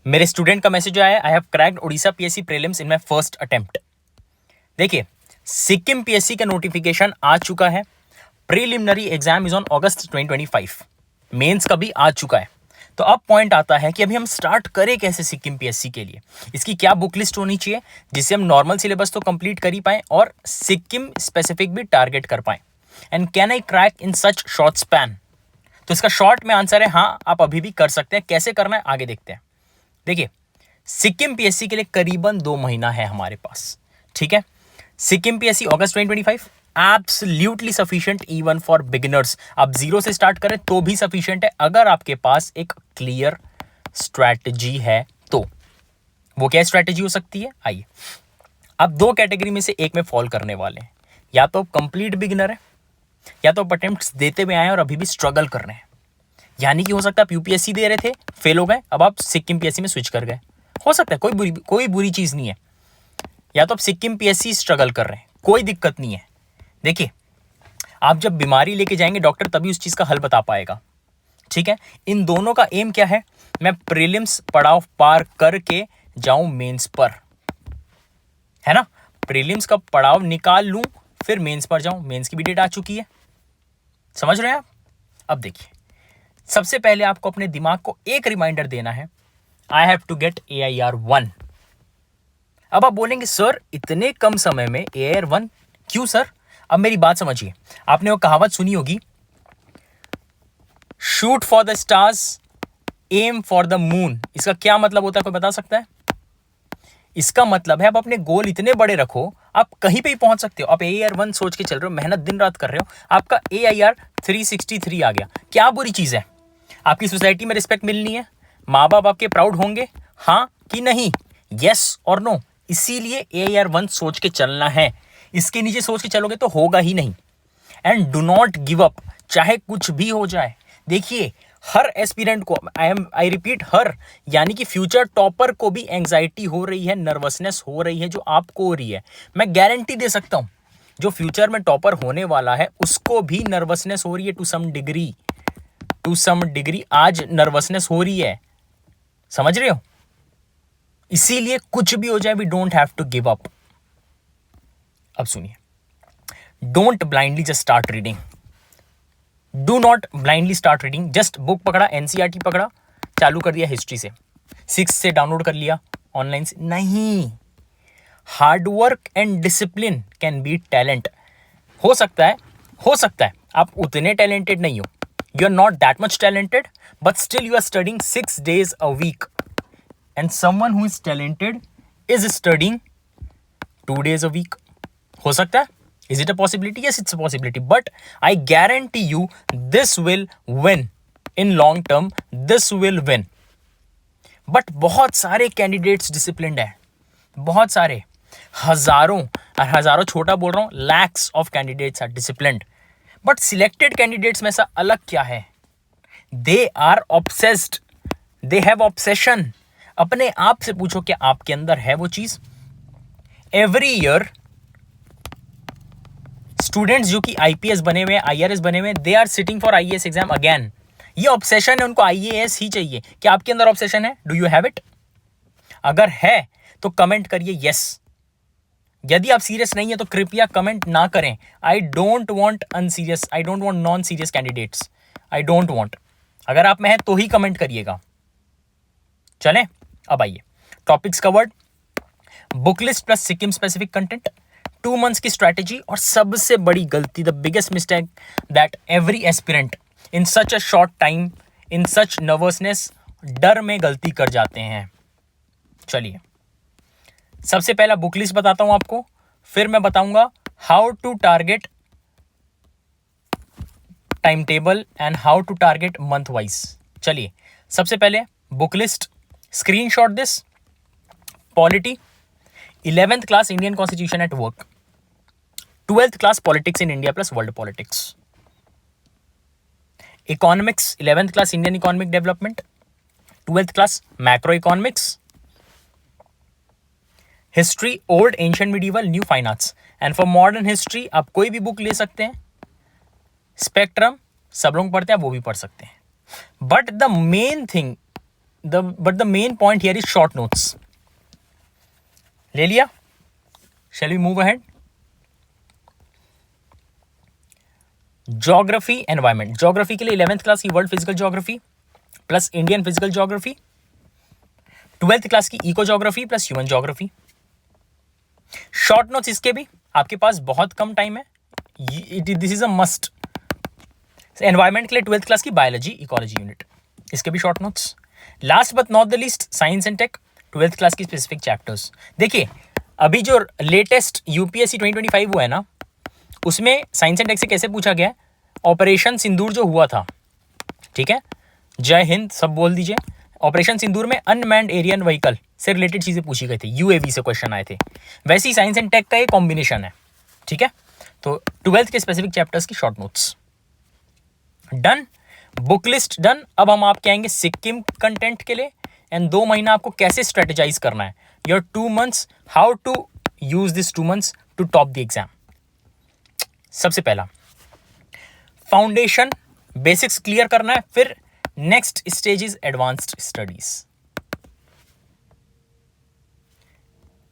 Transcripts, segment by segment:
मेरे स्टूडेंट का मैसेज आया, I have cracked Orissa PSC prelims in my first attempt. देखिए, सिक्किम पीएससी का नोटिफिकेशन आ चुका है। Preliminary exam is on August 2025। Mains का भी आ चुका है। तो अब पॉइंट आता है कि अभी हम स्टार्ट करें कैसे सिक्किम पीएससी के लिए। इसकी क्या बुक लिस्ट होनी चाहिए जिससे हम नॉर्मल सिलेबस तो कंप्लीट कर ही पाएं और सिक्किम स्पेसिफिक भी टारगेट कर पाएं। And can I crack in such short span? तो इसका शॉर्ट में आंसर है हाँ, आप अभी भी कर सकते हैं। कैसे करना है आगे देखते हैं। देखिए, सिक्किम पीएससी के लिए करीबन 2 महीना है हमारे पास, ठीक है। Sikkim PSC August 2025 absolutely sufficient even for beginners. आप 0 से स्टार्ट करें तो भी सफिशिएंट है अगर आपके पास एक क्लियर स्ट्रैटेजी है तो। वो क्या स्ट्रैटेजी हो सकती है, आइए। आप 2 कैटेगरी में से एक में फॉल करने वाले हैं। या तो कंप्लीट बिगिनर है, या तो अटेम्प्ट्स देते हुए आए और अभी भी स्ट्रगल कर रहे हैं। यानी कि हो सकता है आप यूपीएससी दे रहे थे, फेल हो गए, अब आप सिक्किम पीएससी में स्विच कर गए। हो सकता है, कोई बुरी चीज नहीं है। या तो आप सिक्किम पीएससी स्ट्रगल कर रहे हैं, कोई दिक्कत नहीं है। देखिए, आप जब बीमारी लेके जाएंगे डॉक्टर तभी उस चीज का हल बता पाएगा, ठीक है। इन दोनों का एम क्या है, मैं प्रीलिम्स पड़ाव पार करके जाऊं मेंस पर, है ना। प्रीलिम्स का पड़ाव निकाल लूं फिर मेंस पर जाऊं। मेंस की भी डेट आ चुकी है, समझ रहे हैं आप। अब देखिए, सबसे पहले आपको अपने दिमाग को एक रिमाइंडर देना है, I have to get AIR 1। अब आप बोलेंगे सर इतने कम समय में AIR 1 क्यों सर? अब मेरी बात समझिए, आपने वो कहावत सुनी होगी, shoot for the stars aim for the moon. इसका क्या मतलब होता है, कोई बता सकता है? इसका मतलब है आप अपने गोल इतने बड़े रखो, आप कहीं पे ही पहुंच सकते हो। आप AIR 1 सोच के चल रहे हो, मेहनत दिन रात कर रहे हो, आपका AIR 363 आ गया, क्या बुरी चीज है? आपकी सोसाइटी में रिस्पेक्ट मिलनी है, माँ बाप आपके प्राउड होंगे, हाँ कि नहीं, यस और नो। इसीलिए AIR 1 सोच के चलना है। इसके नीचे सोच के चलोगे तो होगा ही नहीं। And do not give up, चाहे कुछ भी हो जाए। देखिए, हर एस्पिरेंट को, आई रिपीट हर, यानी कि फ्यूचर टॉपर को भी एंजाइटी हो रही है, नर्वसनेस हो रही है जो आपको हो रही है। मैं गारंटी दे सकता हूं, जो फ्यूचर में टॉपर होने वाला है उसको भी नर्वसनेस हो रही है टू सम डिग्री। आज नर्वसनेस हो रही है, समझ रहे हो। इसीलिए कुछ भी हो जाए, we don't have to give up. अब सुनिए, don't blindly just start reading. Do not blindly start reading. Just book पकड़ा, एनसीईआरटी पकड़ा, चालू कर दिया हिस्ट्री से, 6 से डाउनलोड कर लिया ऑनलाइन से, नहीं। Hard work and discipline can beat talent. हो सकता है आप उतने टैलेंटेड नहीं हो, you are not that much talented, but still you are studying 6 days a week, and someone who is talented is studying 2 days a week. हो सकता है, is it a possibility? Yes, it's a possibility, but I guarantee you this will win in long term, this will win. But बहुत सारे candidates disciplined हैं, बहुत सारे, हजारों छोटा बोल रहा हूं, lakhs of candidates are disciplined. But selected candidates में ऐसा अलग क्या है, they are obsessed, they have obsession. अपने आप से पूछो क्या आपके अंदर है वो चीज। एवरी ईयर स्टूडेंट्स जो कि आईपीएस बने हुए, IRS बने हुए, they are sitting for IAS exam again. ये ऑब्सेशन है, उनको IAS ही चाहिए। क्या आपके अंदर ऑब्सेशन है? Do you have it? अगर है तो कमेंट करिए यस। यदि आप सीरियस नहीं है तो कृपया कमेंट ना करें। I don't want unserious, I don't want non serious candidates, I don't want. अगर आप में है तो ही कमेंट करिएगा। चलें, अब आइए, topics covered, book list plus Sikkim specific content, 2 months की स्ट्रैटेजी, और सबसे बड़ी गलती, the biggest mistake that every aspirant in such a short time, in such nervousness, डर में गलती कर जाते हैं। चलिए, सबसे पहला बुक लिस्ट बताता हूं आपको, फिर मैं बताऊंगा how to target time table and how to target month wise. चलिए, सबसे पहले book list, screenshot this, polity, 11th class Indian constitution at work, 12th class politics in India plus world politics, economics, 11th class Indian economic development, 12th class macro economics, history old ancient medieval new fine arts, and for modern history आप कोई भी book ले सकते हैं, spectrum सब लोग पढ़ते हैं, वो भी पढ़ सकते हैं। But the main thing the main point here is short notes. ले लिया? Shall we move ahead? Geography environment. Geography के लिए 11th क्लास की world physical geography plus Indian physical geography, 12th class की eco geography plus human geography. Short notes इसके भी आपके पास बहुत कम टाइम है, this is a must. Environment के लिए 12th क्लास की बायोलॉजी इकोलॉजी यूनिट, इसके भी short notes. Last but not the list science and tech, 12th class की स्पेसिफिक चैप्टर्स. देखिए अभी जो लेटेस्ट यूपीएससी 2025 हुआ है ना, उसमें साइंस एंड टेक से कैसे पूछा गया है, ऑपरेशन सिंदूर जो हुआ था, ठीक है, जय हिंद सब बोल दीजिए. ऑपरेशन सिंदूर में अनमैन्ड एरियन व्हीकल से रिलेटेड चीजें पूछी गई थी, यूएवी से क्वेश्चन आए थे. वैसे ही साइंस एंड टेक का एक कॉम्बिनेशन है, ठीक है. तो 12th के स्पेसिफिक चैप्टर्स की short notes done, book list done. अब हम आपके आएंगे सिक्किम कंटेंट के लिए, एंड 2 महीना आपको कैसे स्ट्रेटेजाइज करना है. Your 2 months, how to use this 2 months to top the exam. सबसे पहला फाउंडेशन बेसिक्स क्लियर करना है, फिर next stage is advanced studies.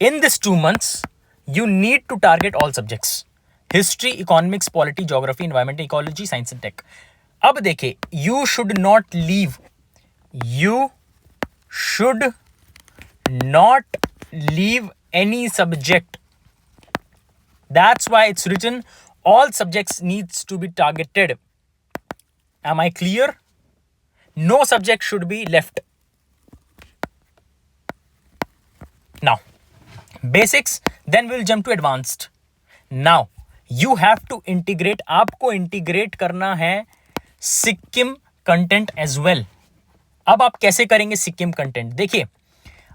In this 2 months you need to target all subjects: history, economics, polity, geography, environment, ecology, science and tech. अब देखिए, you should not leave any subject. That's why it's written all subjects needs to be targeted. Am I clear? No subject should be left. Now basics, then we'll jump to advanced. Now you have to integrate, आपको integrate करना है Sikkim content as well. अब आप कैसे करेंगे Sikkim content? देखिए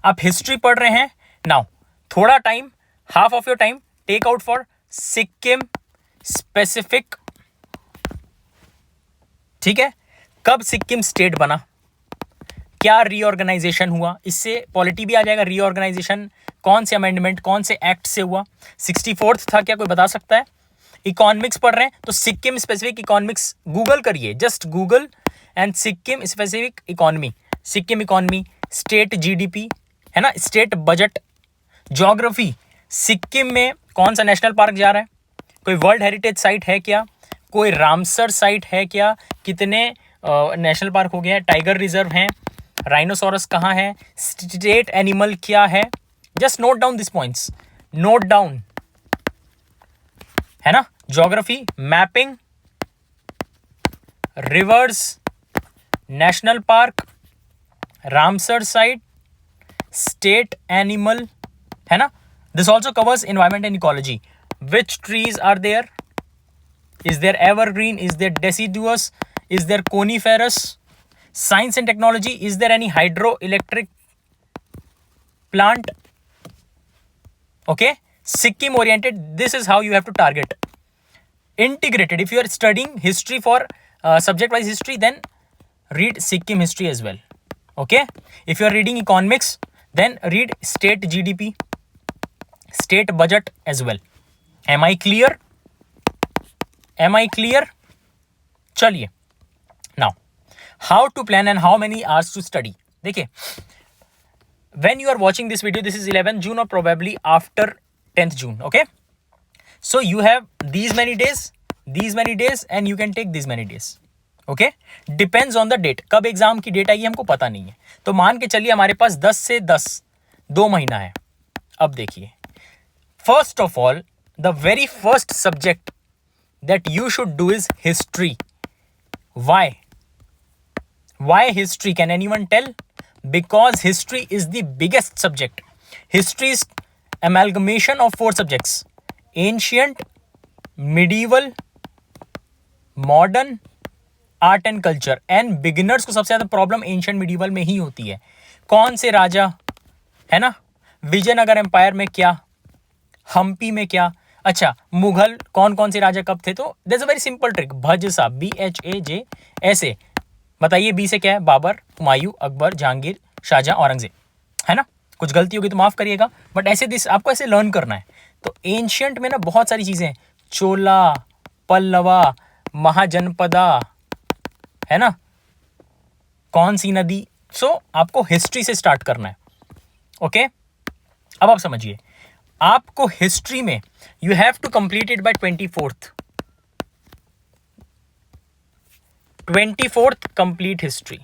आप history पढ़ रहे हैं, नाउ थोड़ा time, half of your time take out for Sikkim specific. ठीक है, कब सिक्किम स्टेट बना, क्या रीऑर्गेनाइजेशन हुआ, इससे पॉलिटी भी आ जाएगा. रीऑर्गेनाइजेशन कौन से अमेंडमेंट, कौन से एक्ट से हुआ, 64th था क्या, कोई बता सकता है? इकोनॉमिक्स पढ़ रहे हैं तो सिक्किम स्पेसिफिक इकोनॉमिक्स गूगल करिए, just Google and Sikkim specific economy, Sikkim economy, state GDP, है ना, स्टेट बजट. ज्योग्राफी, सिक्किम में कौन सा नेशनल पार्क जा रहा है, कोई वर्ल्ड हेरिटेज साइट है क्या, कोई रामसर साइट है क्या, कितने नेशनल पार्क हो गए हैं, टाइगर रिजर्व हैं, राइनोसोरस कहाँ है, स्टेट एनिमल क्या है. Just note down this points, note down, है ना. Geography, mapping, rivers, national park, Ramsar site, state animal, है ना. This also covers environment and ecology. Which trees are there, is there evergreen, is there deciduous, is there coniferous. Science and technology, is there any hydro electric plant. Okay, Sikkim oriented, this is how you have to target. Integrated, if you are studying history for subject wise history, then read Sikkim history as well. Okay, if you are reading economics, then read state GDP, state budget as well. Am I clear? चलिए, now how to plan and how many hours to study. देखिए, when you are watching this video, this is 11th June or probably after 10th June. Okay, so you have these many days and you can take these many days. Okay, depends on the date. कब exam की date आएगी हमको पता नहीं है, तो मान के चलिए हमारे पास 10 से 10 2 महीना है. अब देखिए, first of all the very first subject that you should do is history. Why history? Can anyone tell? Because history is the biggest subject. History is amalgamation of 4 subjects: ancient, medieval, modern, art and culture. And beginners को सबसे ज़्यादा problem ancient medieval में ही होती है. कौन से राजा, है ना, विजयनगर एम्पायर में क्या, हम्पी में क्या, अच्छा मुगल कौन कौन से राजा कब थे. तो there is a very simple trick, भज सा, BHAJ, ऐसे बताइए. बी से क्या है, बाबर, हुमायूं, अकबर, जहांगीर, शाहजहां, औरंगजेब, है ना. कुछ गलती होगी तो माफ करिएगा, बट ऐसे दिस आपको ऐसे लर्न करना है. तो एंशियंट में ना बहुत सारी चीजें हैं, चोला, पल्लवा, महाजनपदा, है ना, कौन सी नदी सो आपको हिस्ट्री से स्टार्ट करना है। ओके, अब आप समझिए, आपको हिस्ट्री में you have to complete it by 24th complete history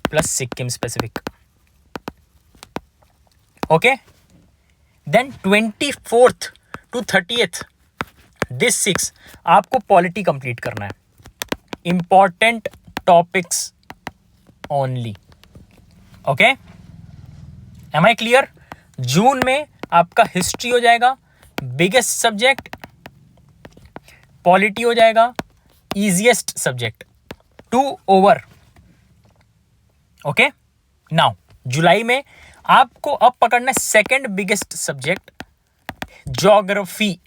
plus Sikkim specific. Okay, then 24th to 30th this 6 आपको पॉलिटी कंप्लीट करना है, important topics only. Okay, am I clear? जून में आपका हिस्ट्री हो जाएगा बिगेस्ट सब्जेक्ट, पॉलिटी हो जाएगा easiest subject, 2 over. Okay, now जुलाई में आपको अब पकड़ना है second biggest subject geography.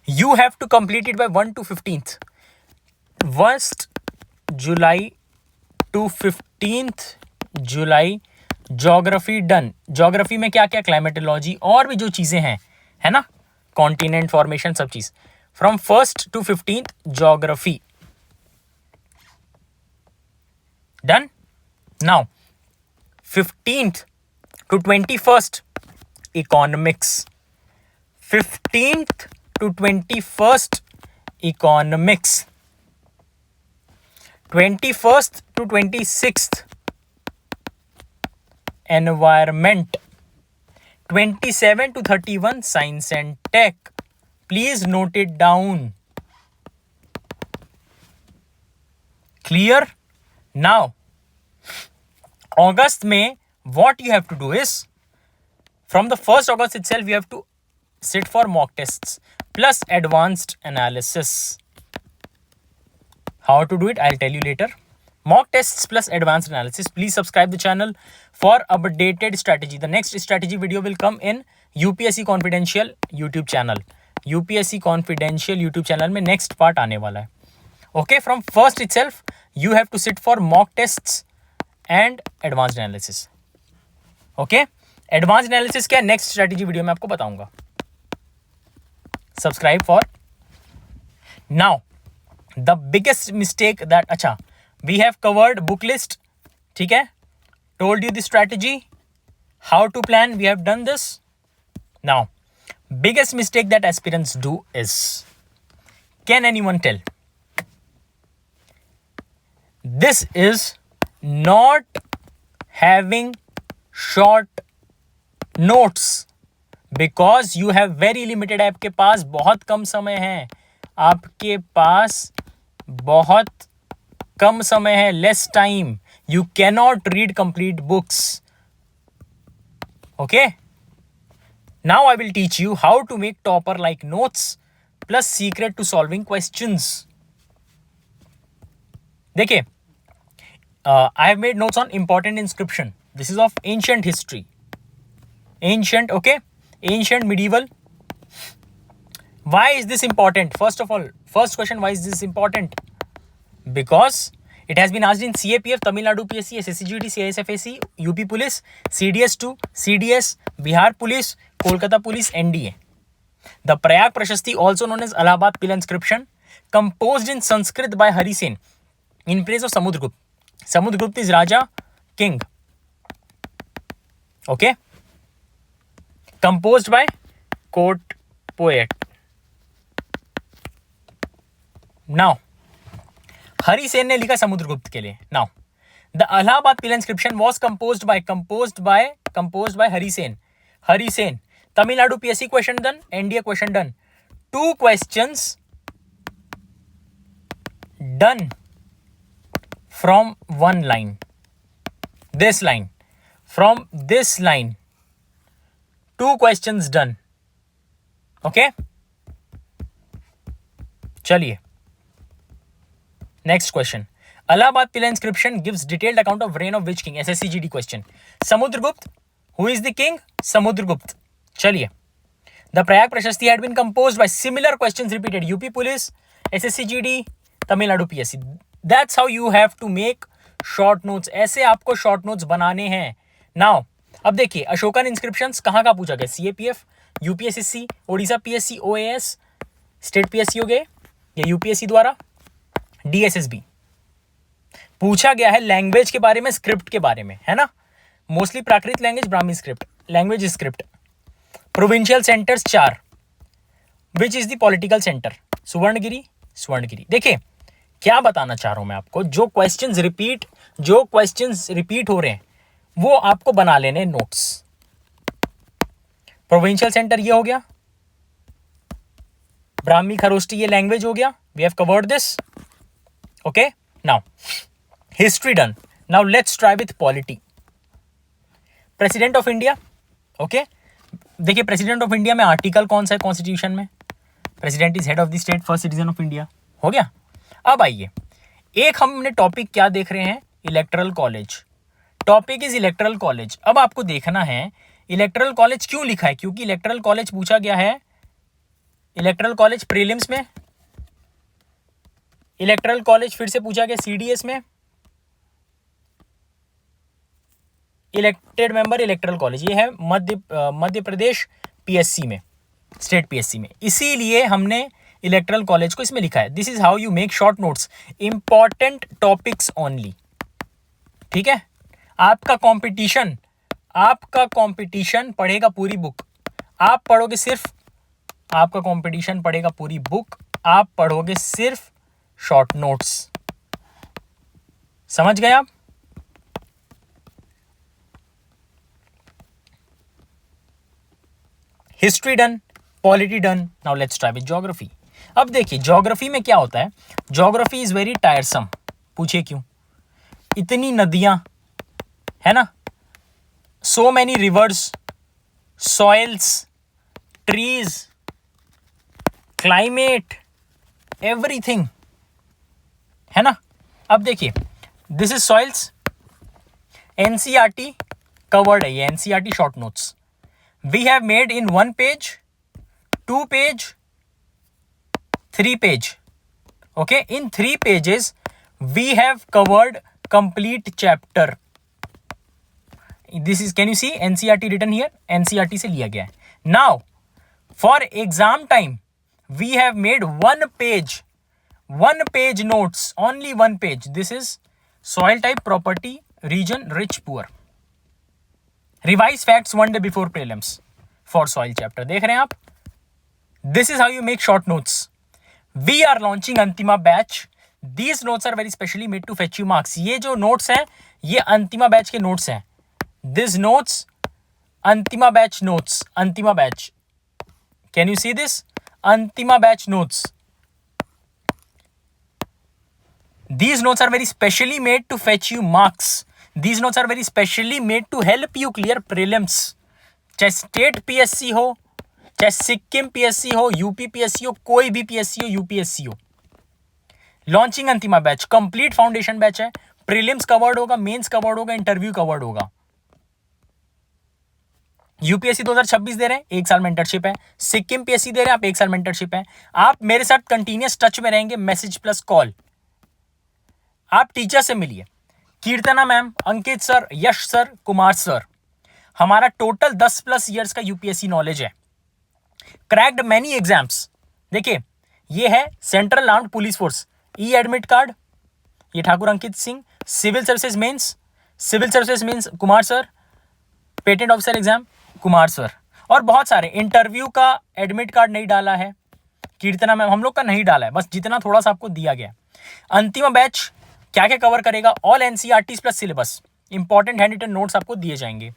You have to complete it by 1 to 15th, 1st जुलाई to 15th जुलाई ज्योग्राफी डन। ज्योग्राफी में क्या क्या, क्लाइमेटोलॉजी और भी जो चीजें हैं, है ना, कॉन्टिनेंट फॉर्मेशन, सब चीज। From 1st to 15th geography done. Now 15th to 21st economics, 15th to 21st economics, 21st to 26th environment, 27 to 31 science and tech. Please note it down. Clear? Now अगस्त में what you have to do is from the 1st August itself you have to sit for mock tests plus advanced analysis. How to do it I'll tell you later. Mock tests plus advanced analysis. Please subscribe the channel for updated strategy. The next strategy video will come in UPSC Confidential YouTube channel. UPSC Confidential YouTube channel में next part आने वाला है। Okay, from first itself you have to sit for mock tests and advanced analysis. Okay, advanced analysis क्या next strategy video में आपको बताऊंगा। Subscribe for now. The biggest mistake that अच्छा we have covered book list, ठीक है, told you the strategy, how to plan, we have done this. Now biggest mistake that aspirants do is, can anyone tell? This is not having short notes because you have very limited, आपके पास बहुत कम समय है, आपके पास बहुत कम समय है, less time, you cannot read complete books. Okay, now I will teach you how to make topper like notes plus secret to solving questions. देखिए, I have made notes on important inscription. This is of ancient history. Ancient, okay? Ancient, medieval. Why is this important? First of all, first question, why is this important? Because it has been asked in CAPF, Tamil Nadu PSC, SSCGD, CISFAC, UP Police, CDS2, CDS, Bihar Police, Kolkata Police, NDA. The Prayag Prashasti, also known as Allahabad Pill inscription, composed in Sanskrit by Hari Sen in praise of Samudragupta. Samudragupta is Raja, king. Okay, composed by court poet. Now Hari Sen ने लिखा समुद्रगुप्त के लिए। Now the Allahabad pill inscription was composed bye Hari Sen. Hari Sen, Tamil Nadu PSC question done, NDA question done, 2 questions done from 1 line, this line, from this line, 2 questions done. Okay, चलिए next question. Allahabad Pilla inscription gives detailed account of reign of which king? SSCGD question. Samudragupta. Who is the king? Samudragupta. चलिए, the Prayag Prashasti had been composed by similar questions repeated. UP Police, SSCGD, Tamil Nadu PSC. That's how you have to make short notes. ऐसे आपको short notes बनाने हैं। Now अब देखिए, Ashokan inscriptions कहाँ का पूछा गया? CAPF, UPSSC, Odisha PSC, OAS, state PSC हो गए या UPSC द्वारा, DSSB। पूछा गया है लैंग्वेज के बारे में, स्क्रिप्ट के बारे में, है ना, mostly Prakrit language, Brahmi script, language script. Provincial centres 4, which is the political centre? Suvarnagiri, Swarnagiri. देखिए क्या बताना चाह रहा हूं मैं आपको, जो क्वेश्चंस रिपीट हो रहे हैं वो आपको बना लेने नोट्स। प्रोविंशियल सेंटर ये हो गया, ब्राह्मी खरोष्टी ये लैंग्वेज हो गया, we have covered this, okay. Now history done, now let's try with polity. President of India, okay. देखिए प्रेसिडेंट ऑफ इंडिया में आर्टिकल कौन सा है कॉन्स्टिट्यूशन में? President is head of the state, first citizen of India, हो गया। अब आइए, एक हमने टॉपिक क्या देख रहे हैं, electoral college. Topic is electoral college. अब आपको देखना है इलेक्टरल कॉलेज क्यों लिखा है, क्योंकि इलेक्टरल कॉलेज पूछा गया है, इलेक्टरल कॉलेज प्रीलिम्स में, इलेक्टरल कॉलेज फिर से पूछा गया सीडीएस में, इलेक्टेड मेंबर इलेक्टरल कॉलेज ये है मध्य प्रदेश पीएससी में, स्टेट पीएससी में, इसीलिए हमने इलेक्टरल कॉलेज को इसमें लिखा है। This is how you make short notes, important topics only, ठीक है। आपका कंपटीशन पढ़ेगा पूरी बुक, आप पढ़ोगे सिर्फ, आपका कंपटीशन पढ़ेगा पूरी बुक, आप पढ़ोगे सिर्फ शॉर्ट नोट्स। समझ गए आप? History done, polity done, now let's try with geography. अब देखिए ज्योग्राफी में क्या होता है, ज्योग्राफी इज वेरी टायरसम। पूछिए क्यों? इतनी नदियां, है ना, so many reverse, soils, trees, climate, everything, है ना। अब देखिए this is soils, NCERT covered है ये, NCERT short notes we have made in 1 page, 2 page, 3 page, okay, in 3 pages we have covered complete chapter. This is, can you see NCERT written here, NCERT से लिया गया है। Now for exam time we have made 1 page notes, only 1 page. This is soil type, property, region, rich, poor. Revise facts 1 day before prelims for soil chapter. देख रहे हैं आप? This is how you make short notes. We are launching Antima batch. These notes are very specially made to fetch you marks. ये जो notes हैं ये अंतिमा batch के notes हैं. These notes, Antima batch notes, Antima batch. Can you see this? Antima batch notes. These notes are very specially made to fetch you marks. These notes are very specially made to help you clear prelims. चाहे state PSC हो, चाहे Sikkim PSC हो, UP PSC हो, कोई भी PSC हो, UPSC हो। Launching अंतिमा batch complete foundation batch है। प्रीलिम्स कवर्ड होगा, मेंस कवर्ड होगा, इंटरव्यू कवर्ड होगा। यूपीएससी 2026 दे रहे हैं, 1 साल मेंटरशिप है। सिक्किम पीएससी दे रहे हैं, आप 1 साल मेंटरशिप है। आप मेरे साथ कंटिन्यूअस टच में रहेंगे, मैसेज प्लस कॉल। आप टीचर से मिलिए, Kirtana ma'am, Ankit sir, Yash sir, Kumar sir. हमारा टोटल 10+ ईयर्स का यूपीएससी नॉलेज है। Cracked many exams. देखिए ये है central armed police force, e admit card, ये Thakur Ankit Singh. Civil services mains Kumar sir. Patent officer exam Kumar sir. और बहुत सारे इंटरव्यू का एडमिट कार्ड नहीं डाला है कीर्तना मैम, हम लोग का नहीं डाला है, बस जितना थोड़ा सा आपको दिया गया। अंतिम बैच क्या क्या कवर करेगा? All NCERT plus syllabus, important hand written notes आपको दिए जाएंगे।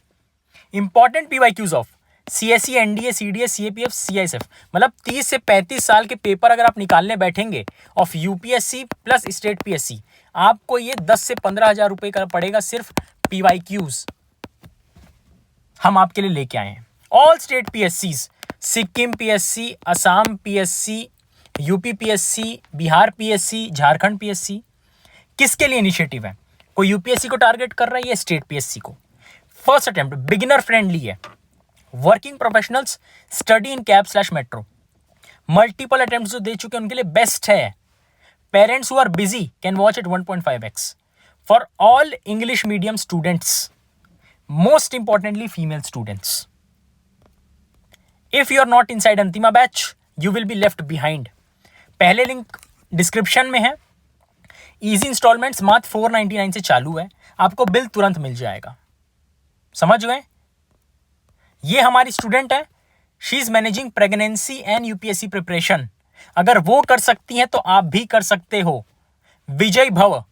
Important PYQs of CSC, NDA, CDS, CAPF, CISF, मतलब 30 से 35 साल के पेपर अगर आप निकालने बैठेंगे of UPSC plus state PSC, आपको ये 10 से 15 हजार रुपए का पड़ेगा सिर्फ पीवाईक्यूज हम आपके लिए लेके आए हैं। ऑल स्टेट पीएससीज, Sikkim PSC, Assam PSC, UP PSC, Bihar PSC, Jharkhand PSC. किसके लिए इनिशिएटिव है? कोई यूपीएससी को टारगेट कर रहा है या स्टेट पीएससी को? फर्स्ट अटेम्प्ट बिगिनर फ्रेंडली है। Working professionals study in cab metro. Multiple attempt जो दे चुके हैं उनके लिए बेस्ट है। Parents who are busy can watch it 1.5x। For all English medium students, most importantly female students. If you are not inside Antima batch, you will be left behind. पहले link description में है, easy installments मात्र 499 से चालू है, आपको bill तुरंत मिल जाएगा। समझ गए? ये हमारी स्टूडेंट है, she is managing pregnancy and UPSC preparation. अगर वो कर सकती हैं तो आप भी कर सकते हो। विजय भव।